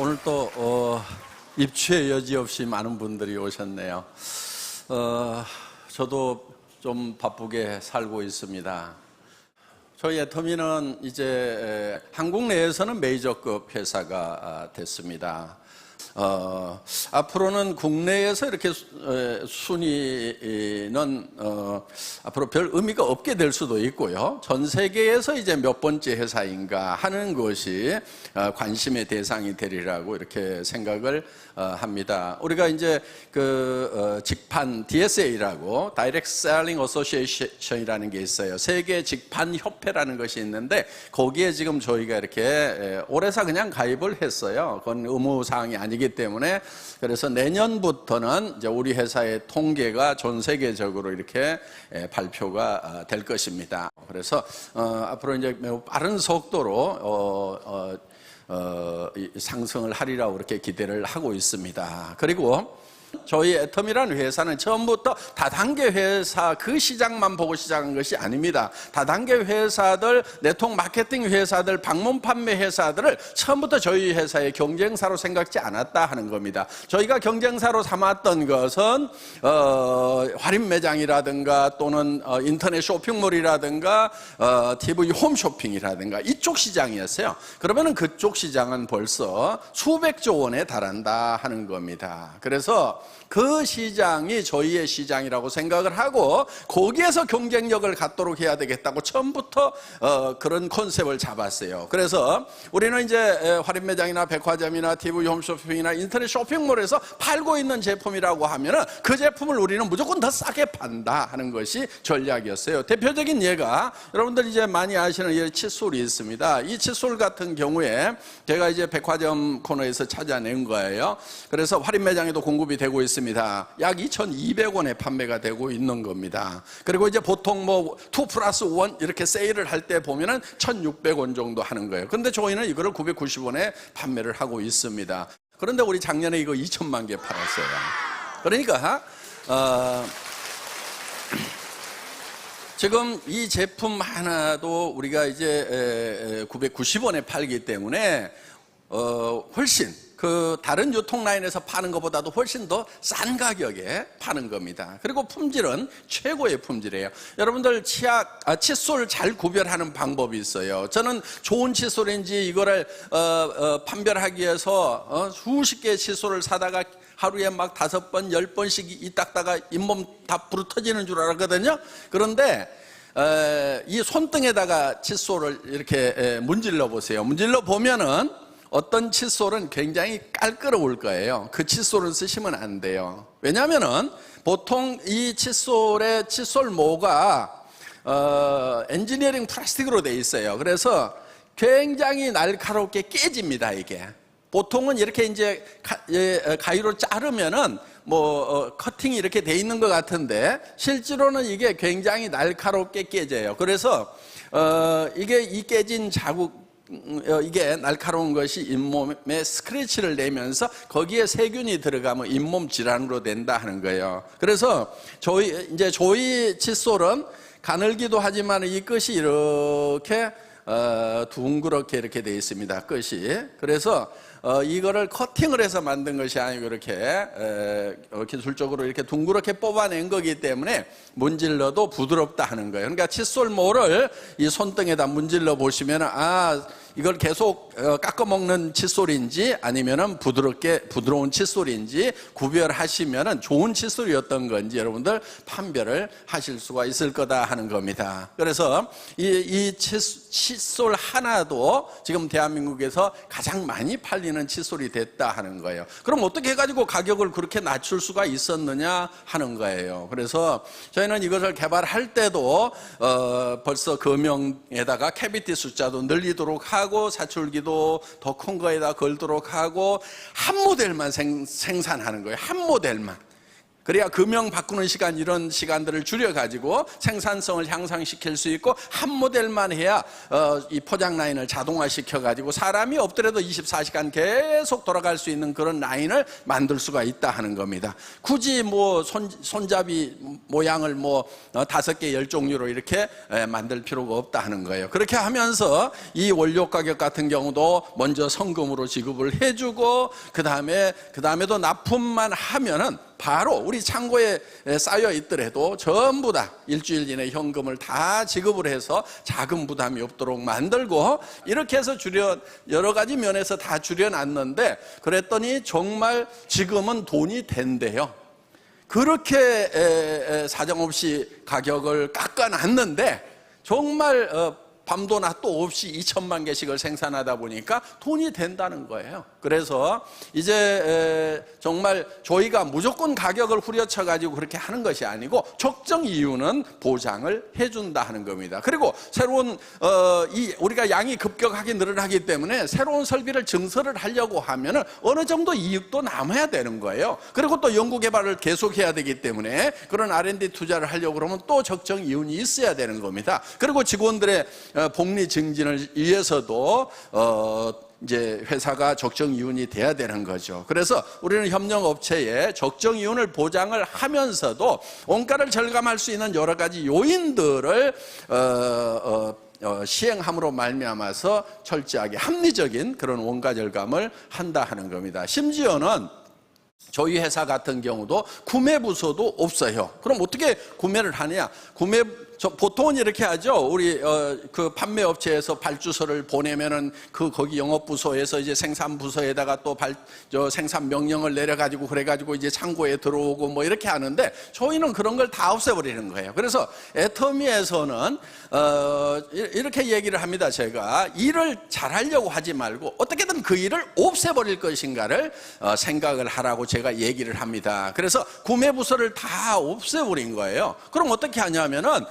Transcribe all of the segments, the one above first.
오늘 또 입추의 여지없이 많은 분들이 오셨네요. 저도 좀 바쁘게 살고 있습니다. 저희 애터미는 이제 한국 내에서는 메이저급 회사가 됐습니다. 앞으로는 국내에서 이렇게 순위는 앞으로 별 의미가 없게 될 수도 있고요. 전 세계에서 이제 몇 번째 회사인가 하는 것이 관심의 대상이 되리라고 이렇게 생각을 합니다. 우리가 이제 그 직판 DSA라고 Direct Selling Association이라는 게 있어요. 세계 직판 협회라는 것이 있는데 거기에 지금 저희가 이렇게 올해서 그냥 가입을 했어요. 그건 의무 사항이 아니기 때문에. 그래서 내년부터는 이제 우리 회사의 통계가 전 세계적으로 이렇게 발표가 될 것입니다. 그래서 앞으로 이제 매우 빠른 속도로 상승을 하리라고 그렇게 기대를 하고 있습니다. 그리고 저희 애터미라는 회사는 처음부터 다단계 회사 그 시장만 보고 시작한 것이 아닙니다. 다단계 회사들, 네트워크 마케팅 회사들, 방문 판매 회사들을 처음부터 저희 회사의 경쟁사로 생각지 않았다 하는 겁니다. 저희가 경쟁사로 삼았던 것은 할인 매장이라든가 또는 인터넷 쇼핑몰이라든가 TV 홈쇼핑이라든가 이쪽 시장이었어요. 그러면 그쪽 시장은 벌써 수백조 원에 달한다 하는 겁니다. 그래서 그 시장이 저희의 시장이라고 생각을 하고 거기에서 경쟁력을 갖도록 해야 되겠다고 처음부터 그런 컨셉을 잡았어요. 그래서 우리는 이제 할인 매장이나 백화점이나 TV 홈쇼핑이나 인터넷 쇼핑몰에서 팔고 있는 제품이라고 하면은 그 제품을 우리는 무조건 더 싸게 판다 하는 것이 전략이었어요. 대표적인 예가 여러분들 이제 많이 아시는 이 칫솔이 있습니다. 이 칫솔 같은 경우에 제가 이제 백화점 코너에서 찾아낸 거예요. 그래서 할인 매장에도 공급이 되고 있습니다. 약 2,200원에 판매가 되고 있는 겁니다. 그리고 이제 보통 뭐 2+1 이렇게 세일을 할 때 보면은 1,600원 정도 하는 거예요. 그런데 저희는 이거를 990원에 판매를 하고 있습니다. 그런데 우리 작년에 이거 2천만 개 팔았어요. 그러니까 지금 이 제품 하나도 우리가 이제 990원에 팔기 때문에 훨씬 그 다른 유통 라인에서 파는 것보다도 훨씬 더 싼 가격에 파는 겁니다. 그리고 품질은 최고의 품질이에요. 여러분들 칫솔 잘 구별하는 방법이 있어요. 저는 좋은 칫솔인지 이거를 판별하기 위해서 수십 개의 칫솔을 사다가 하루에 막 5번, 10번씩 이 닦다가 잇몸 다 부러터지는 줄 알았거든요. 그런데 이 손등에다가 칫솔을 이렇게 문질러 보세요. 문질러 보면은 어떤 칫솔은 굉장히 깔끔할 거예요. 그 칫솔을 쓰시면 안 돼요. 왜냐하면은 보통 이 칫솔의 칫솔모가 엔지니어링 플라스틱으로 되어 있어요. 그래서 굉장히 날카롭게 깨집니다. 이게 보통은 이렇게 이제 가위로 자르면은 커팅이 이렇게 돼 있는 것 같은데 실제로는 이게 굉장히 날카롭게 깨져요. 그래서 이게 이 깨진 자국 이게 날카로운 것이 잇몸에 스크래치를 내면서 거기에 세균이 들어가면 잇몸 질환으로 된다 하는 거예요. 그래서 저희 칫솔은 가늘기도 하지만 이 끝이 이렇게 둥그렇게 이렇게 되어 있습니다. 끝이. 그래서 이거를 커팅을 해서 만든 것이 아니고 이렇게 기술적으로 이렇게 둥그렇게 뽑아낸 거기 때문에 문질러도 부드럽다 하는 거예요. 그러니까 칫솔모를 이 손등에다 문질러 보시면 이걸 계속 깎아먹는 칫솔인지 아니면은 부드러운 칫솔인지 구별하시면은 좋은 칫솔이었던 건지 여러분들 판별을 하실 수가 있을 거다 하는 겁니다. 그래서 이 칫솔 하나도 지금 대한민국에서 가장 많이 팔리는 칫솔이 됐다 하는 거예요. 그럼 어떻게 해가지고 가격을 그렇게 낮출 수가 있었느냐 하는 거예요. 그래서 저희는 이것을 개발할 때도 벌써 금형에다가 캐비티 숫자도 늘리도록 하고 사출기도 더 큰 거에다 걸도록 하고 한 모델만 생산하는 거예요. 한 모델만. 그래야 금형 바꾸는 시간, 이런 시간들을 줄여가지고 생산성을 향상시킬 수 있고, 한 모델만 해야 이 포장 라인을 자동화시켜가지고 사람이 없더라도 24시간 계속 돌아갈 수 있는 그런 라인을 만들 수가 있다 하는 겁니다. 굳이 뭐 손잡이 모양을 뭐 5개 10종류로 이렇게 만들 필요가 없다 하는 거예요. 그렇게 하면서 이 원료 가격 같은 경우도 먼저 성금으로 지급을 해주고, 그 다음에도 납품만 하면은 바로 우리 창고에 쌓여 있더라도 전부 다 일주일 이내 현금을 다 지급을 해서 자금 부담이 없도록 만들고, 이렇게 해서 여러 가지 면에서 다 줄여놨는데, 그랬더니 정말 지금은 돈이 된대요. 그렇게 사정없이 가격을 깎아놨는데 정말 밤도 낮도 없이 2천만 개씩을 생산하다 보니까 돈이 된다는 거예요. 그래서 이제 정말 저희가 무조건 가격을 후려쳐 가지고 그렇게 하는 것이 아니고, 적정 이유는 보장을 해준다 하는 겁니다. 그리고 새로운 우리가 양이 급격하게 늘어나기 때문에 새로운 설비를 증설을 하려고 하면은 어느 정도 이익도 남아야 되는 거예요. 그리고 또 연구개발을 계속해야 되기 때문에 그런 R&D 투자를 하려고 그러면 또 적정 이윤이 있어야 되는 겁니다. 그리고 직원들의 복리 증진을 위해서도 이제 회사가 적정 이윤이 돼야 되는 거죠. 그래서 우리는 협력업체에 적정 이윤을 보장을 하면서도 원가를 절감할 수 있는 여러 가지 요인들을 시행함으로 말미암아서 철저하게 합리적인 그런 원가 절감을 한다 하는 겁니다. 심지어는 저희 회사 같은 경우도 구매 부서도 없어요. 그럼 어떻게 구매를 하냐? 보통은 이렇게 하죠. 우리 그 판매 업체에서 발주서를 보내면은 거기 영업 부서에서 이제 생산 부서에다가 또 생산 명령을 내려가지고 그래가지고 이제 창고에 들어오고 뭐 이렇게 하는데, 저희는 그런 걸 다 없애버리는 거예요. 그래서 애터미에서는 이렇게 얘기를 합니다. 제가 일을 잘하려고 하지 말고 어떻게든 그 일을 없애버릴 것인가를 생각을 하라고 제가 얘기를 합니다. 그래서 구매 부서를 다 없애버린 거예요. 그럼 어떻게 하냐면은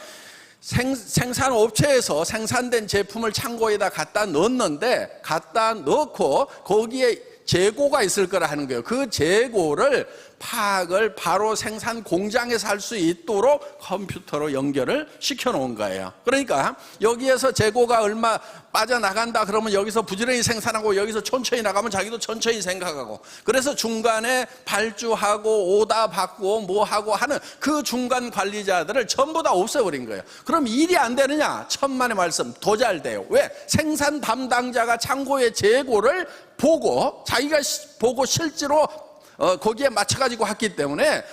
생산업체에서 생산된 제품을 창고에다 갖다 넣었는데, 갖다 넣고 거기에 재고가 있을 거라 하는 거예요. 그 재고를 파악을 바로 생산 공장에서 할 수 있도록 컴퓨터로 연결을 시켜 놓은 거예요. 그러니까 여기에서 재고가 얼마 빠져나간다 그러면 여기서 부지런히 생산하고, 여기서 천천히 나가면 자기도 천천히 생각하고, 그래서 중간에 발주하고 오다 받고 뭐 하고 하는 그 중간 관리자들을 전부 다 없애버린 거예요. 그럼 일이 안 되느냐? 천만의 말씀, 더 잘 돼요. 왜? 생산 담당자가 창고의 재고를 보고, 자기가 보고 실제로 거기에 맞춰가지고 했기 때문에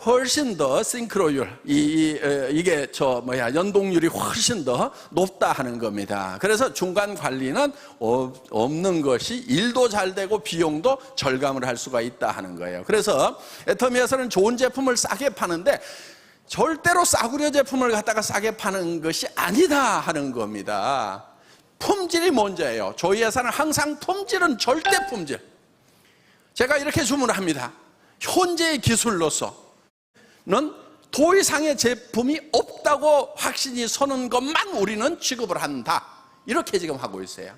훨씬 더 싱크로율, 이게 연동률이 훨씬 더 높다 하는 겁니다. 그래서 중간 관리는 없는 것이 일도 잘 되고 비용도 절감을 할 수가 있다 하는 거예요. 그래서 애터미에서는 좋은 제품을 싸게 파는데 절대로 싸구려 제품을 갖다가 싸게 파는 것이 아니다 하는 겁니다. 품질이 먼저예요. 저희 회사는 항상 품질은 절대 품질. 제가 이렇게 주문을 합니다. 현재의 기술로서는 더 이상의 제품이 없다고 확신이 서는 것만 우리는 취급을 한다. 이렇게 지금 하고 있어요.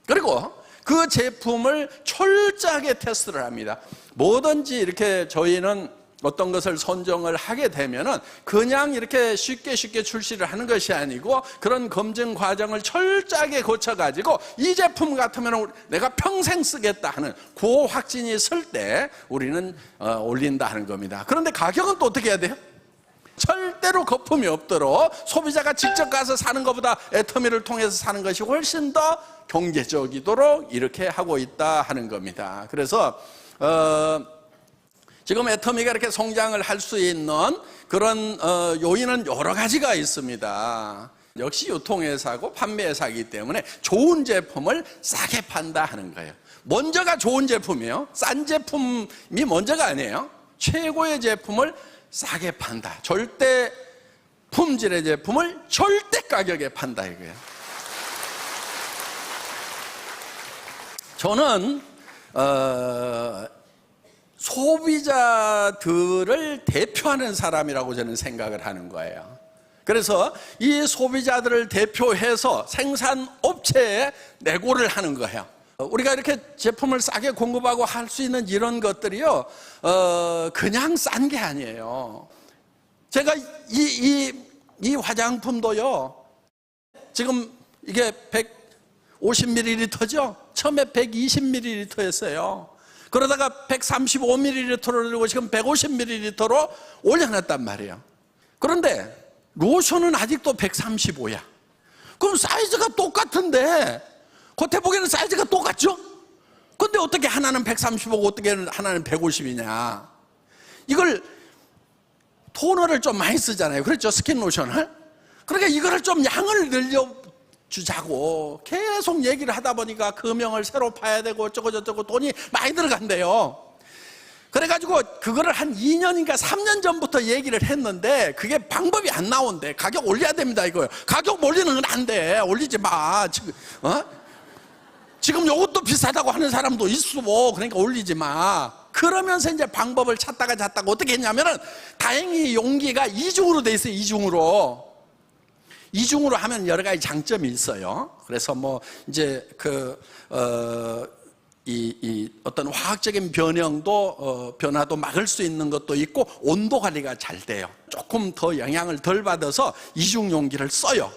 그리고 그 제품을 철저하게 테스트를 합니다. 뭐든지 이렇게 저희는 어떤 것을 선정을 하게 되면은 그냥 이렇게 쉽게 출시를 하는 것이 아니고, 그런 검증 과정을 철저하게 거쳐가지고 이 제품 같으면 내가 평생 쓰겠다 하는 그 확신이 설 때 우리는 올린다 하는 겁니다. 그런데 가격은 또 어떻게 해야 돼요? 절대로 거품이 없도록 소비자가 직접 가서 사는 것보다 애터미를 통해서 사는 것이 훨씬 더 경제적이도록 이렇게 하고 있다 하는 겁니다. 그래서 지금 애터미가 이렇게 성장을 할 수 있는 그런 요인은 여러 가지가 있습니다. 역시 유통회사고 판매회사이기 때문에 좋은 제품을 싸게 판다 하는 거예요. 먼저가 좋은 제품이에요. 싼 제품이 먼저가 아니에요. 최고의 제품을 싸게 판다. 절대 품질의 제품을 절대 가격에 판다 이거예요. 저는 소비자들을 대표하는 사람이라고 저는 생각을 하는 거예요. 그래서 이 소비자들을 대표해서 생산업체에 내고를 하는 거예요. 우리가 이렇게 제품을 싸게 공급하고 할 수 있는 이런 것들이요, 그냥 싼 게 아니에요. 제가 이 화장품도요, 지금 이게 150ml죠? 처음에 120ml였어요. 그러다가 135ml로 들고 지금 150ml로 올려놨단 말이에요. 그런데 로션은 아직도 135야. 그럼 사이즈가 똑같은데, 겉에 보기에는 사이즈가 똑같죠? 근데 어떻게 하나는 135고 어떻게 하나는 150이냐. 이걸 토너를 좀 많이 쓰잖아요. 그렇죠? 스킨 로션을. 그러니까 이거를 좀 양을 늘려주자고 계속 얘기를 하다 보니까 금형을 새로 파야 되고 어쩌고저쩌고 돈이 많이 들어간대요. 그래가지고 그거를 한 2년인가 3년 전부터 얘기를 했는데 그게 방법이 안 나온대. 가격 올려야 됩니다 이거요. 가격 올리는 건 안 돼. 올리지 마. 지금 이것도 비싸다고 하는 사람도 있어. 그러니까 올리지 마. 그러면서 이제 방법을 찾다가 어떻게 했냐면은 다행히 용기가 이중으로 돼 있어요. 이중으로 하면 여러 가지 장점이 있어요. 그래서 뭐 이제 어떤 화학적인 변화도 막을 수 있는 것도 있고 온도 관리가 잘 돼요. 조금 더 영향을 덜 받아서 이중 용기를 써요.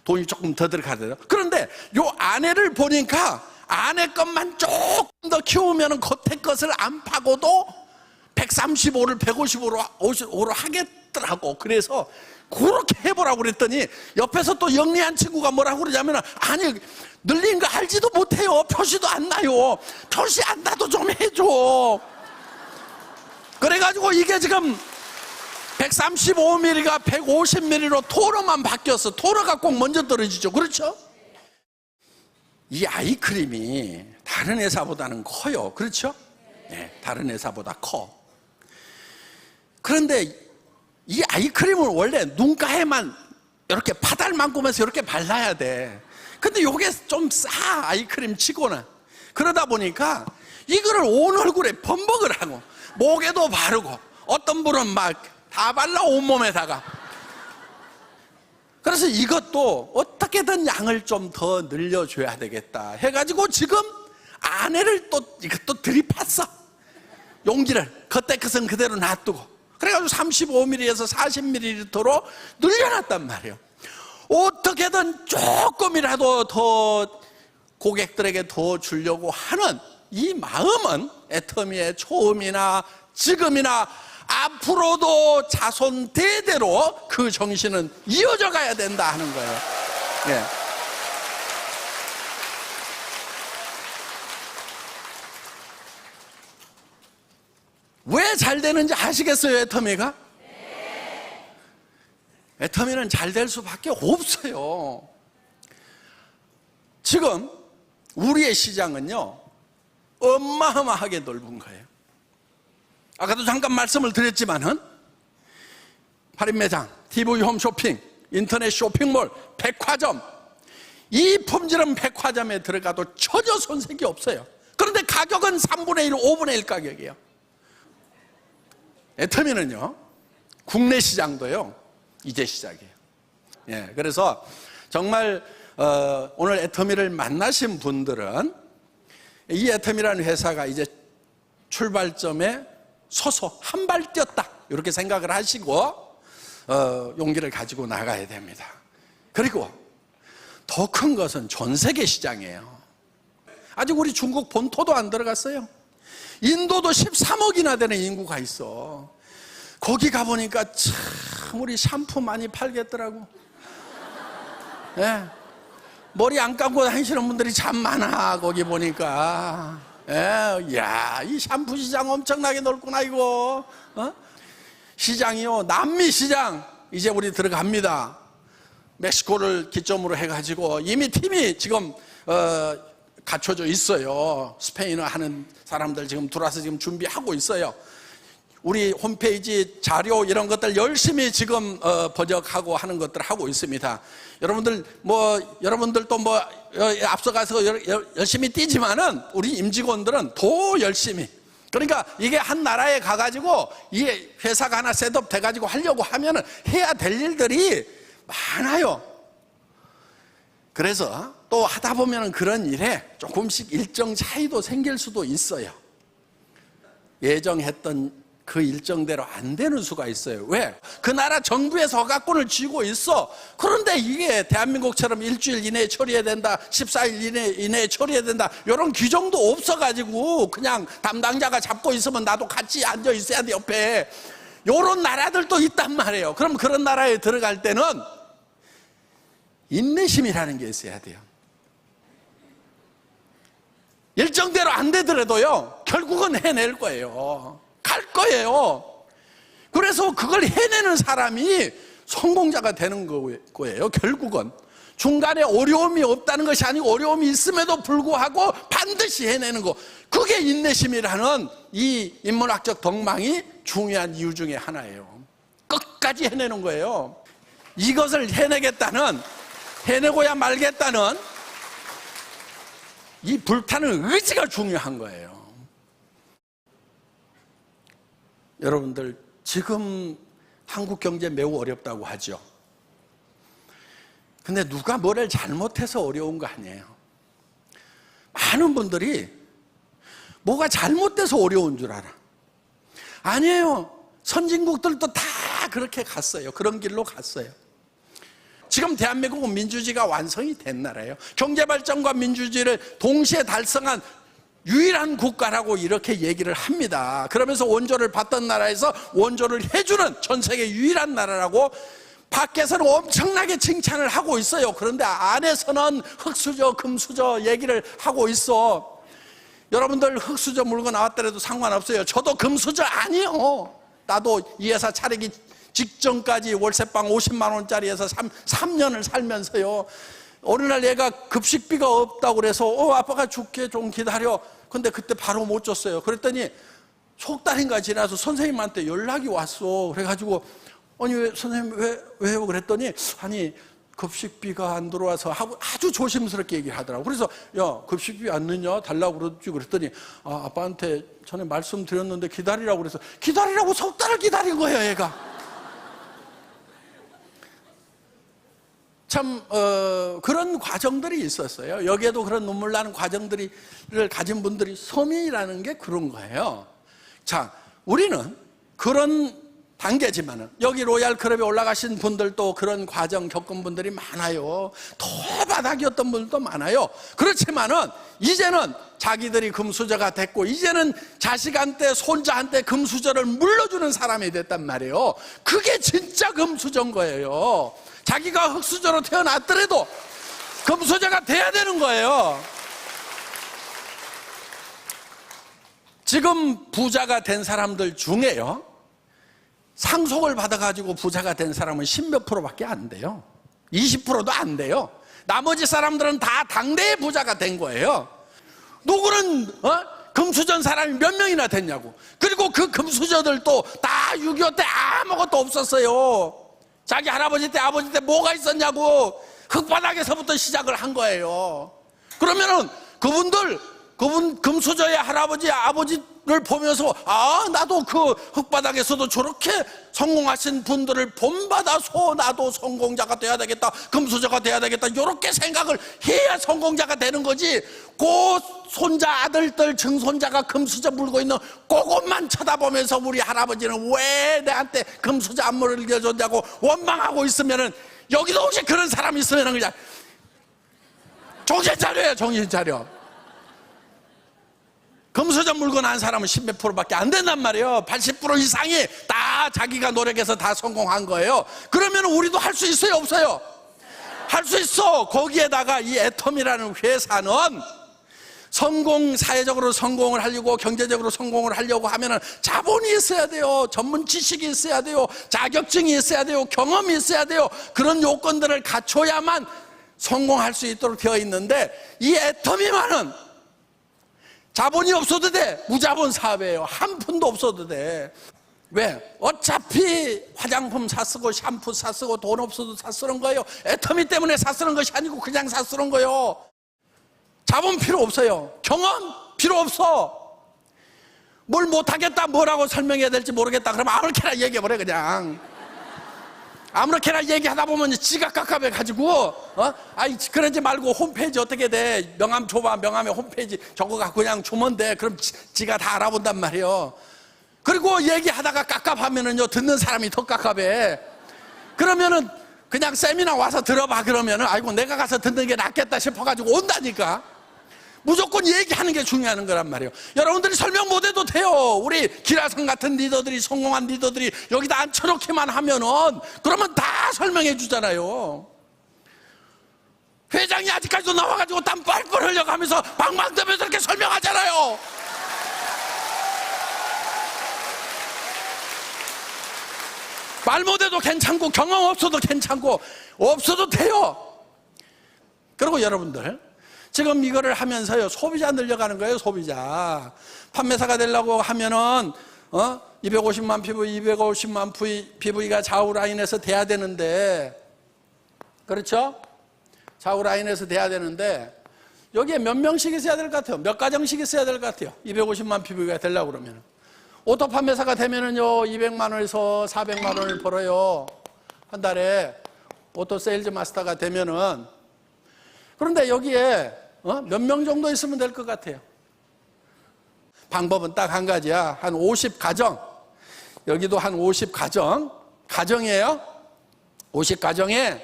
돈이 조금 더 들어가요. 그런데 요 안에를 보니까 안에 것만 조금 더 키우면 겉에 것을 안 파고도 135를 155로 하겠더라고. 그래서 그렇게 해보라고 그랬더니 옆에서 또 영리한 친구가 뭐라고 그러냐면, 아니 늘린 거 알지도 못해요. 표시도 안 나요. 표시 안 나도 좀 해줘. 그래가지고 이게 지금 135ml가 150ml로 토너만 바뀌었어. 토너가 꼭 먼저 떨어지죠. 그렇죠? 이 아이크림이 다른 회사보다는 커요. 그렇죠? 네, 다른 회사보다 커. 그런데 이 아이크림을 원래 눈가에만 이렇게 파달만큼에서 이렇게 발라야 돼. 근데 이게 좀 싸, 아이크림 치고는. 그러다 보니까 이거를 온 얼굴에 범벅을 하고 목에도 바르고 어떤 분은 막 다 발라 온몸에다가. 그래서 이것도 어떻게든 양을 좀 더 늘려줘야 되겠다 해가지고 지금 안에를 이것도 들이팠어. 용기를 겉에 것은 그대로 놔두고 그래가지고 35ml에서 40ml로 늘려놨단 말이에요. 어떻게든 조금이라도 더 고객들에게 더 주려고 하는 이 마음은 애터미의 처음이나 지금이나 앞으로도 자손 대대로 그 정신은 이어져 가야 된다 하는 거예요. 예. 왜 잘 되는지 아시겠어요, 애터미가? 애터미는 잘 될 수밖에 없어요. 지금 우리의 시장은요, 어마어마하게 넓은 거예요. 아까도 잠깐 말씀을 드렸지만은 할인매장, TV 홈쇼핑, 인터넷 쇼핑몰, 백화점, 이 품질은 백화점에 들어가도 전혀 손색이 없어요. 그런데 가격은 3분의 1, 5분의 1 가격이에요. 애터미는요, 국내 시장도요, 이제 시작이에요. 예, 그래서 정말 오늘 애터미를 만나신 분들은 이 애터미라는 회사가 이제 출발점에 서서 한 발 뛰었다 이렇게 생각을 하시고 용기를 가지고 나가야 됩니다. 그리고 더 큰 것은 전 세계 시장이에요. 아직 우리 중국 본토도 안 들어갔어요. 인도도 13억이나 되는 인구가 있어. 거기 가보니까 참 우리 샴푸 많이 팔겠더라고. 예. 머리 안 감고 다니시는 분들이 참 많아. 거기 보니까. 예. 야, 이 샴푸 시장 엄청나게 넓구나 이거. 시장이요, 남미 시장 이제 우리 들어갑니다. 멕시코를 기점으로 해가지고 이미 팀이 지금 갖춰져 있어요. 스페인어 하는 사람들 지금 들어와서 지금 준비하고 있어요. 우리 홈페이지 자료 이런 것들 열심히 지금 번역하고 하는 것들 하고 있습니다. 여러분들도 앞서가서 열심히 뛰지만은 우리 임직원들은 더 열심히. 그러니까 이게 한 나라에 가가지고 이게 회사가 하나 셋업 돼가지고 하려고 하면은 해야 될 일들이 많아요. 그래서 또 하다 보면 그런 일에 조금씩 일정 차이도 생길 수도 있어요. 예정했던 그 일정대로 안 되는 수가 있어요. 왜? 그 나라 정부에서 허가권을 쥐고 있어. 그런데 이게 대한민국처럼 일주일 이내에 처리해야 된다, 14일 이내에 처리해야 된다, 이런 규정도 없어가지고 그냥 담당자가 잡고 있으면 나도 같이 앉아 있어야 돼, 옆에. 이런 나라들도 있단 말이에요. 그럼 그런 나라에 들어갈 때는 인내심이라는 게 있어야 돼요. 일정대로 안 되더라도요, 결국은 해낼 거예요. 갈 거예요. 그래서 그걸 해내는 사람이 성공자가 되는 거예요. 결국은 중간에 어려움이 없다는 것이 아니고 어려움이 있음에도 불구하고 반드시 해내는 거, 그게 인내심이라는 이 인문학적 덕망이 중요한 이유 중에 하나예요. 끝까지 해내는 거예요. 이것을 해내고야 말겠다는 이 불타는 의지가 중요한 거예요. 여러분들, 지금 한국 경제 매우 어렵다고 하죠. 근데 누가 뭐를 잘못해서 어려운 거 아니에요. 많은 분들이 뭐가 잘못돼서 어려운 줄 알아. 아니에요. 선진국들도 다 그렇게 갔어요. 그런 길로 갔어요. 지금 대한민국은 민주주의가 완성이 된 나라예요. 경제발전과 민주주의를 동시에 달성한 유일한 국가라고 이렇게 얘기를 합니다. 그러면서 원조를 받던 나라에서 원조를 해주는 전 세계 유일한 나라라고 밖에서는 엄청나게 칭찬을 하고 있어요. 그런데 안에서는 흙수저, 금수저 얘기를 하고 있어. 여러분들 흙수저 물고 나왔더라도 상관없어요. 저도 금수저 아니에요. 나도 이 회사 차리기 직전까지 월세방 50만 원짜리에서 3년을 살면서요, 어느 날 얘가 급식비가 없다고 그래서 아빠가 줄게, 좀 기다려. 근데 그때 바로 못 줬어요. 그랬더니 석 달인가 지나서 선생님한테 연락이 왔어. 그래가지고 아니 왜 선생님 왜요? 그랬더니 아니 급식비가 안 들어와서 하고 아주 조심스럽게 얘기를 하더라고. 그래서 야, 급식비 안 넣냐? 달라고 그러지. 그랬더니 아빠한테 전에 말씀드렸는데 기다리라고 그래서 기다리라고 석 달을 기다린 거예요, 얘가. 참 그런 과정들이 있었어요. 여기에도 그런 눈물 나는 과정들을 가진 분들이, 서민이라는 게 그런 거예요. 자, 우리는 그런 단계지만은 여기 로얄 클럽에 올라가신 분들도 그런 과정 겪은 분들이 많아요. 더 바닥이었던 분들도 많아요. 그렇지만은 이제는 자기들이 금수저가 됐고, 이제는 자식한테 손자한테 금수저를 물려주는 사람이 됐단 말이에요. 그게 진짜 금수저인 거예요. 자기가 흙수저로 태어났더라도 금수저가 돼야 되는 거예요. 지금 부자가 된 사람들 중에요, 상속을 받아가지고 부자가 된 사람은 10몇 프로밖에 안 돼요. 20%도 안 돼요. 나머지 사람들은 다 당대의 부자가 된 거예요. 누구는 금수저인 사람이 몇 명이나 됐냐고. 그리고 그 금수저들도 다 6.25 때 아무것도 없었어요. 자기 할아버지 때 아버지 때 뭐가 있었냐고. 흙바닥에서부터 시작을 한 거예요. 그러면은 그분 금수저의 할아버지 아버지를 보면서 나도 그 흙바닥에서도 저렇게 성공하신 분들을 본받아서 나도 성공자가 돼야 되겠다, 금수저가 돼야 되겠다, 이렇게 생각을 해야 성공자가 되는 거지. 그 손자 아들들 증손자가 금수저 물고 있는 그것만 쳐다보면서 우리 할아버지는 왜 내한테 금수저 안 물려줬냐고 원망하고 있으면은, 여기도 혹시 그런 사람이 있으면은 그냥 정신 차려요. 정신 차려. 금수저 물고 난 사람은 10몇 프로밖에 안 된단 말이에요. 80% 이상이 다 자기가 노력해서 다 성공한 거예요. 그러면 우리도 할 수 있어요, 없어요? 할 수 있어. 거기에다가 이 애텀이라는 회사는 사회적으로 성공을 하려고, 경제적으로 성공을 하려고 하면은 자본이 있어야 돼요. 전문 지식이 있어야 돼요. 자격증이 있어야 돼요. 경험이 있어야 돼요. 그런 요건들을 갖춰야만 성공할 수 있도록 되어 있는데, 이 애터미만은 자본이 없어도 돼. 무자본 사업이에요. 한 푼도 없어도 돼. 왜? 어차피 화장품 사쓰고 샴푸 사쓰고 돈 없어도 사쓰는 거예요. 애터미 때문에 사쓰는 것이 아니고 그냥 사쓰는 거예요. 자본 필요 없어요. 경험 필요 없어. 뭘 못하겠다, 뭐라고 설명해야 될지 모르겠다 그러면 아무렇게나 얘기해버려 그냥. 아무렇게나 얘기하다 보면 지가 깝깝해가지고, 아이, 그러지 말고 홈페이지 어떻게 돼? 명함 줘봐. 명함에 홈페이지 저거 갖고 그냥 주면 돼. 그럼 지가 다 알아본단 말이에요. 그리고 얘기하다가 깝깝하면은요, 듣는 사람이 더 깝깝해. 그러면은 그냥 세미나 와서 들어봐. 그러면은, 아이고, 내가 가서 듣는 게 낫겠다 싶어가지고 온다니까. 무조건 얘기하는 게 중요한 거란 말이에요. 여러분들이 설명 못해도 돼요. 우리 기라성 같은 리더들이, 성공한 리더들이 여기다 앉혀놓기만 하면은 그러면 다 설명해 주잖아요. 회장이 아직까지도 나와가지고 땀 뻘뻘 흘려가면서 방방떠면서 이렇게 설명하잖아요. 말 못해도 괜찮고 경험 없어도 괜찮고 없어도 돼요. 그리고 여러분들 지금 이거를 하면서요, 소비자 늘려가는 거예요. 소비자 판매사가 되려고 하면은 250만 PV, 250만 PV가 좌우 라인에서 돼야 되는데, 그렇죠? 좌우 라인에서 돼야 되는데 여기에 몇 명씩 있어야 될 것 같아요? 몇 가정씩 있어야 될 것 같아요? 250만 PV가 되려고 그러면 오토 판매사가 되면은요 200만 원에서 400만 원을 벌어요, 한 달에. 오토 세일즈 마스터가 되면은. 그런데 여기에 몇 명 정도 있으면 될 것 같아요? 방법은 딱 한 가지야. 한 50가정. 여기도 한 50가정. 가정이에요. 50가정에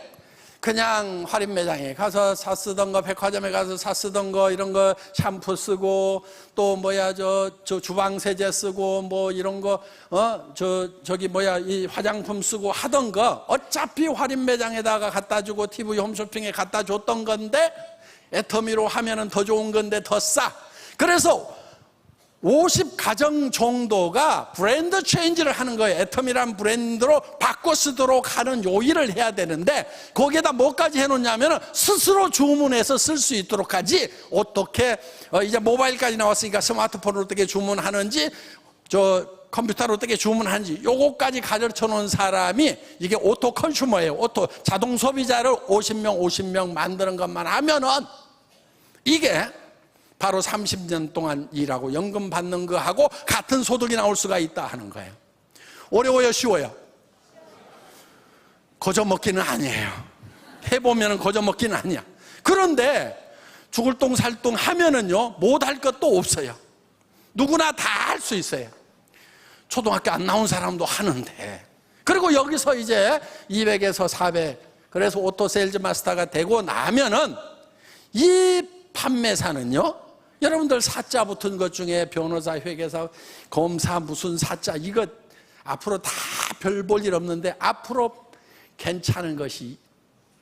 그냥 할인 매장에 가서 사 쓰던 거, 백화점에 가서 사 쓰던 거, 이런 거 샴푸 쓰고, 또 저 주방 세제 쓰고, 뭐 이런 거, 이 화장품 쓰고 하던 거, 어차피 할인 매장에다가 갖다 주고 TV 홈쇼핑에 갖다 줬던 건데, 애터미로 하면은 더 좋은 건데 더 싸. 그래서 50가정 정도가 브랜드 체인지를 하는 거예요. 애터미란 브랜드로 바꿔 쓰도록 하는 요일을 해야 되는데, 거기에다 뭐까지 해놓냐면은 스스로 주문해서 쓸 수 있도록 하지. 어떻게 이제 모바일까지 나왔으니까 스마트폰으로 어떻게 주문하는지, 컴퓨터로 어떻게 주문하는지 요거까지 가르쳐 놓은 사람이, 이게 오토 컨슈머예요. 오토 자동 소비자를 50명 만드는 것만 하면은 이게 바로 30년 동안 일하고 연금 받는 거하고 같은 소득이 나올 수가 있다 하는 거예요. 어려워요, 쉬워요? 거저먹기는 아니에요. 해보면 거저먹기는 아니야. 그런데 죽을 똥 살 똥 하면은요 못할 것도 없어요. 누구나 다 할 수 있어요. 초등학교 안 나온 사람도 하는데. 그리고 여기서 이제 200에서 400, 그래서 오토 세일즈 마스터가 되고 나면은 이 판매사는요, 여러분들 사자 붙은 것 중에 변호사, 회계사, 검사, 무슨 사자, 이거 앞으로 다 별 볼 일 없는데 앞으로 괜찮은 것이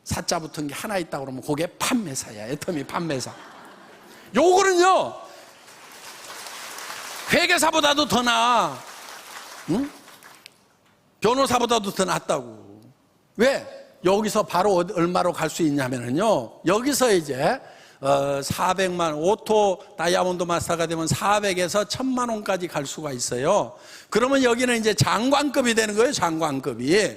사자 붙은 게 하나 있다고 그러면 그게 판매사야. 애터미 판매사. 요거는요 회계사보다도 더 나아. 응? 변호사보다도 더 낫다고. 왜? 여기서 바로 얼마로 갈 수 있냐면요, 여기서 이제 400만, 오토 다이아몬드 마스터가 되면 400에서 1000만 원까지 갈 수가 있어요. 그러면 여기는 이제 장관급이 되는 거예요. 장관급이.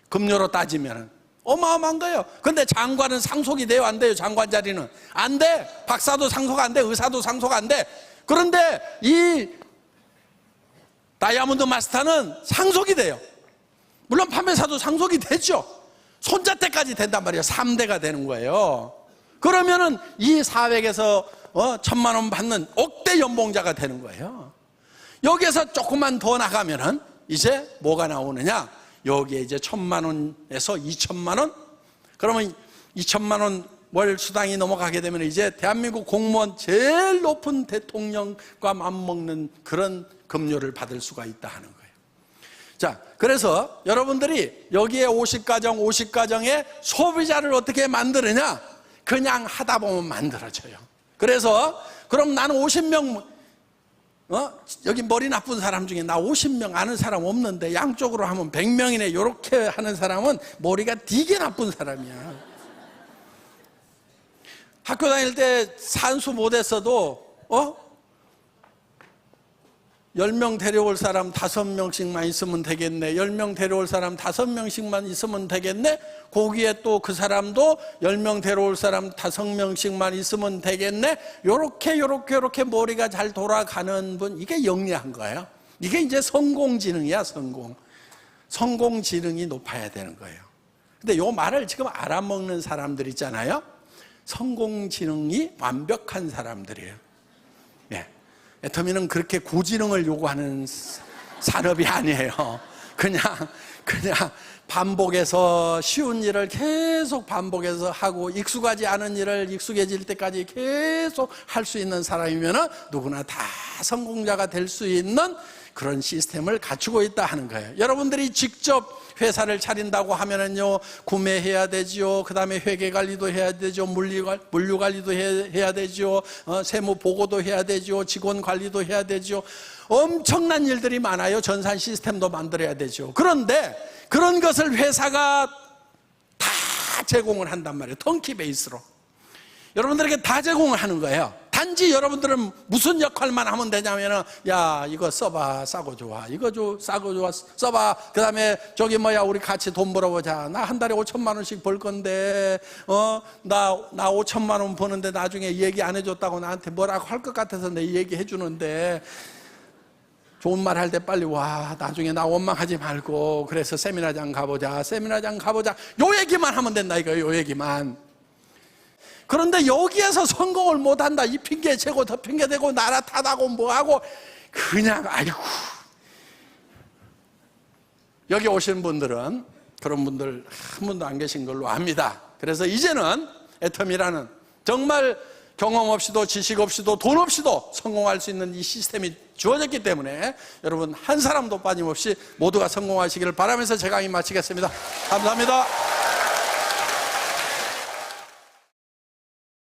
급료로 따지면 어마어마한 거예요. 근데 장관은 상속이 돼요, 안 돼요? 장관 자리는 안 돼. 박사도 상속 안 돼. 의사도 상속 안 돼. 그런데 이 다이아몬드 마스터는 상속이 돼요. 물론 판매사도 상속이 되죠. 손자 때까지 된단 말이에요. 3대가 되는 거예요. 그러면은 이 400에서 1000만 원 받는 억대 연봉자가 되는 거예요. 여기에서 조금만 더 나가면은 이제 뭐가 나오느냐? 여기에 이제 1000만 원에서 2000만 원? 그러면 2000만 원 월 수당이 넘어가게 되면 이제 대한민국 공무원 제일 높은 대통령과 맞먹는 그런 급료를 받을 수가 있다 하는 거예요. 자, 그래서 여러분들이 여기에 50가정에 소비자를 어떻게 만드느냐? 그냥 하다 보면 만들어져요. 그래서 그럼 나는 50명, 여기 머리 나쁜 사람 중에 나 50명 아는 사람 없는데 양쪽으로 하면 100명이네, 이렇게 하는 사람은 머리가 되게 나쁜 사람이야. 학교 다닐 때 산수 못했어도 10명 데려올 사람 5명씩만 있으면 되겠네, 10명 데려올 사람 5명씩만 있으면 되겠네, 거기에 또 그 사람도 10명 데려올 사람 5명씩만 있으면 되겠네, 요렇게 머리가 잘 돌아가는 분, 이게 영리한 거예요. 이게 이제 성공지능이야. 성공지능이 높아야 되는 거예요. 근데 요 말을 지금 알아먹는 사람들 있잖아요. 성공지능이 완벽한 사람들이에요. 예. 애터미는 그렇게 고지능을 요구하는 산업이 아니에요. 그냥 반복해서 쉬운 일을 계속 반복해서 하고 익숙하지 않은 일을 익숙해질 때까지 계속 할 수 있는 사람이면 누구나 다 성공자가 될 수 있는 그런 시스템을 갖추고 있다 하는 거예요. 여러분들이 직접 회사를 차린다고 하면은요, 구매해야 되죠. 그 다음에 회계 관리도 해야 되죠. 물류 관리도 해야 되죠. 세무 보고도 해야 되죠. 직원 관리도 해야 되죠. 엄청난 일들이 많아요. 전산 시스템도 만들어야 되죠. 그런데 그런 것을 회사가 다 제공을 한단 말이에요. 턴키 베이스로. 여러분들에게 다 제공을 하는 거예요. 단지 여러분들은 무슨 역할만 하면 되냐면은, 야, 이거 써봐, 싸고 좋아. 이거 싸고 좋아, 써봐. 그 다음에 저기 우리 같이 돈 벌어보자. 나 한 달에 5천만 원씩 벌 건데, 나 5천만 원 버는데 나중에 얘기 안 해줬다고 나한테 뭐라고 할 것 같아서 내 얘기 해주는데, 좋은 말 할 때 빨리 와. 나중에 나 원망하지 말고. 그래서 세미나장 가보자. 요 얘기만 하면 된다, 이거예요. 요 얘기만. 그런데 여기에서 성공을 못한다. 이 핑계 재고 더 핑계 대고 나라 탓하고 뭐하고 그냥 아이고. 여기 오신 분들은 그런 분들 한 분도 안 계신 걸로 압니다. 그래서 이제는 애터미라는 정말 경험 없이도 지식 없이도 돈 없이도 성공할 수 있는 이 시스템이 주어졌기 때문에 여러분 한 사람도 빠짐없이 모두가 성공하시기를 바라면서 제 강의 마치겠습니다. 감사합니다.